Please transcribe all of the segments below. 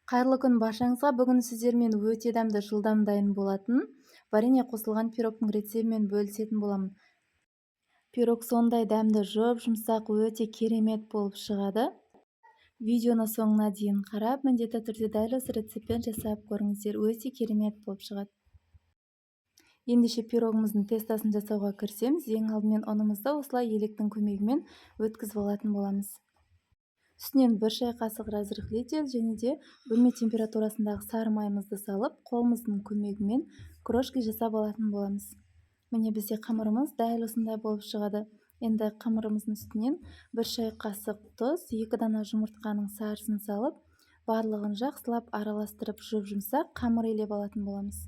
Қайырлы күн баршаңызға. Бүгін сіздермен өте дәмді жылдам дайын болатын варенье қосылған пирогтың рецебімен бөлісетін боламын. Пирог сондай дәмді, жұмсақ, өте керемет болып шығады. Видеоны соңына дейін қарап, міндетті түрде дәл осы рецептпен жасап көріңіздер. Өте керемет болып шығады. Ендеше пирогымыздың тестасын жасауға кірісеміз. Ең алдымен ұнымызды осылай електің көмегімен өткізіп алатын боламыз. Үстінен 1 шай қасық разрыхлитель және де бөлме температурасындағы сары майымызды салып, қолымыздың көмегімен крошки жасап алатын боламыз. Міне бізде қамырымыз дәл осындай болып шығады. Енді қамырымыздың үстінен 1 шай қасық тұз, 2 дана жұмыртқаның сарысын салып, барлығын жақсылап араластырып жұмсақ қамыр илеп алатын боламыз.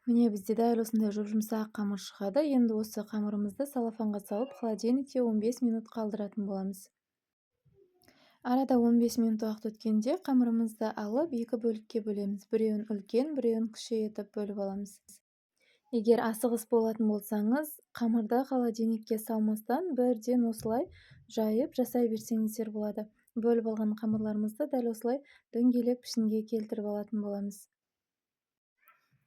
Міне бізде дәл осындай жұмсақ қамыр шығады. Енді осы қамырымызды салафанға салып, холодильникте 15 минут қалдыратын боламыз. Арада 15 минут уақыт өткенде қамырымызды алып, 2 бөлікке бөлеміз. Біреуін үлкен, біреуін кіші етіп бөліп аламыз. Егер асығыс болатын болсаңыз, қамырды холодильникке салмастан бірден осылай жайып жасай берсеңіздер болады. Бөліп алған қамырларымызды дәл осылай дөңгелек пішінге келтіріп алатын боламыз.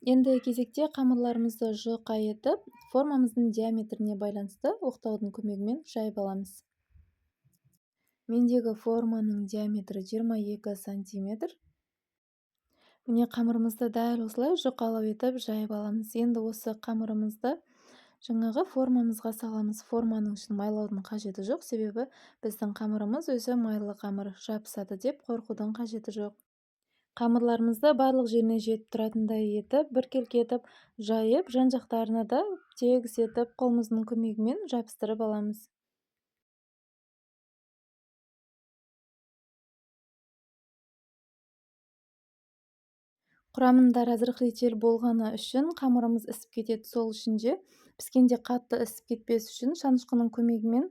Енді кезекте қамырларымызды жұқа етіп, формамыздың диаметріне байланысты оқтаудың көмегімен жайып аламыз. Мендегі форманың диаметрі 22 см. Міне қамырымызды дәл осылай жұқалау етіп жайып аламыз. Енді осы қамырымызды жаңағы формамызға саламыз. Форманың ішін майлаудың қажеті жоқ, себебі біздің қамырымыз өзі майлы қамыр, жабысады деп қорқудың қажеті жоқ. Қамырларымызды барлық жеріне жетіп тұратындай етіп, біркелкі етіп жайып, жан-жақтарына да тегіс етіп қолымыздың көмегімен жабыстырып аламыз. Құрамында разрыхлитель болғаны үшін қамырымыз ісіп кетеді. Сол үшін де піскенде қатты ісіп кетпес үшін шанышқының көмегімен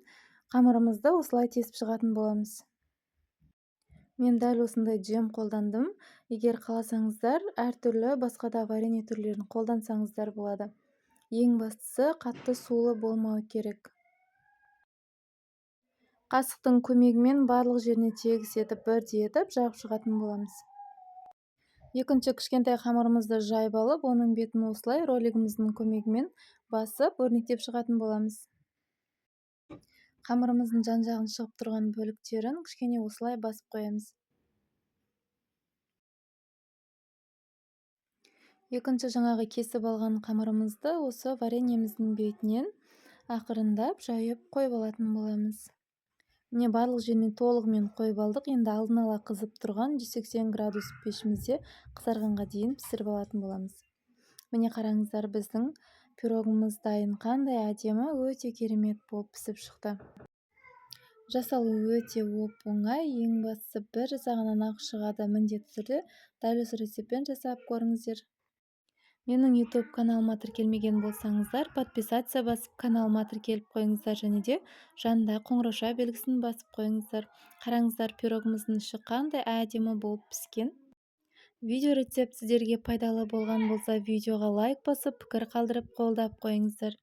қамырымызды осылай тесіп шығатын боламыз. Мен дәл осындай джем қолдандым. Егер қаласаңыздар, әртүрлі басқа да варенье түрлерін қолдансаңыздар болады. Ең бастысы қатты сулы болмау керек. Қасықтың көмегімен барлық жеріне тегіс етіп, бірдей етіп жағып шығатын боламыз. Екінші кішкентай қамырымызды жайып алып, оның бетін осылай ролигіміздің көмегімен басып, өрнектеп шығатын боламыз. Қамырымыздың жан-жағын шығып тұрған бөліктерін кішкене осылай басып қоямыз. Екінші жаңағы кесіп алған қамырымызды осы вареньеміздің бетінен ақырындап жайып қойып алатын боламыз. Міне барлық жеріне толығымен қойып алдық. Енді алдын ала қызып тұрған 180 градус пешімізде қызарғанға дейін пісіріп алатын боламыз. Міне қараңыздар, біздің пирогымыз дайын. Қандай әдемі, өте керемет болып пісіп шықты. Жасалу өте оп-оңай. Ең бастысы бір жасағаннан ақ шығады. Міндетті түрде дәл осы рецептпен жасап көріңіздер. Менің YouTube каналыма тіркелмеген болсаңыздар, подписация басып, каналыма тіркеліп қойыңыздар және де жанында қоңырауша белгісін басып қойыңыздар. Қараңыздар, пирогымыздың іші қандай әдемі болып піскен. Видео рецепт сіздерге пайдалы болған болса, видеоға лайк басып, пікір қалдырып, қолдап қойыңыздар.